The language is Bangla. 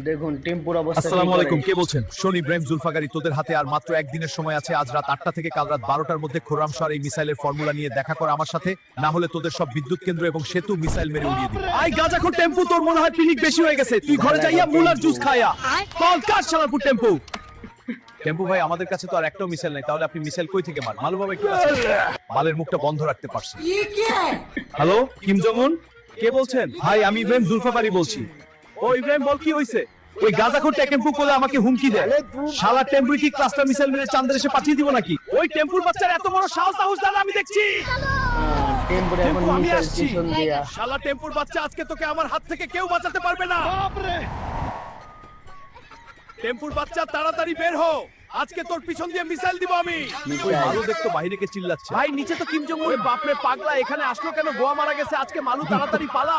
দেখুন টেম্পুর অবস্থা। আসসালামু আলাইকুম, কে বলছেন? শোন ইব্রাহিম জুলফাকারি, তোদের হাতে আর মাত্র একদিনের সময় আছে। আজ রাত 8টা থেকে কাল রাত 12টার মধ্যে খোরামশার এই মিসাইলের ফর্মুলা নিয়ে দেখা কর আমার সাথে, না হলে তোদের সব বিদ্যুৎ কেন্দ্র এবং সেতু মিসাইল মেরে উড়িয়ে দিবে। আই গাজাখোর টেম্পু, তোর মনে হয় পিনিক বেশি হয়ে গেছে। তুই ঘরে যাইয়া মুলার জুস খায়া কল কাট শালারপুর টেম্পু। টেম্পু ভাই, আমাদের কাছে তো আর একটাও মিসাইল নাই, তাহলে আপনি মিসাইল কই থেকে মার? মালু বাবা একটু আছে, মালের মুখটা বন্ধ রাখতে পারছি। হ্যালো, কিম জং উন? কে বলছেন? ভাই আমি ইব্রাহিম জুলফাকারি বলছি। ও ইব্রাহিম, বল কি হইছে? ওই গাজাখোর টেম্পু কোলে আমাকে হুমকি দেয়। শালা টেম্পু কি ক্লাস্টার মিসাইল মেরে চাঁদের এসে পাঠিয়ে দিব নাকি? ওই টেম্পুর বাচ্চার এত বড় সাহস দাঁড়া, আমি দেখছি। টেম্পুর এখন টেম্পু, আমি মিসাইল আসছি। পিছন দিয়া। শালা টেম্পুর বাচ্চা, আজকে তোকে আমার হাত থেকে কেউ বাঁচাতে পারবে না। টেম্পুর বাচ্চা, তাড়াতাড়ি বের হো, আজকে তোর পিছন দিয়ে মিসাইল দিব আমি। ওই মালু দেখতো বাইরে কে চিল্লাচ্ছে। ভাই নিচে তো কিম জং উন। বাপরে পাগলা, এখানে আসলো কেন? গোয়া মারা গেছে আজকে। মালু তাড়াতাড়ি পালা।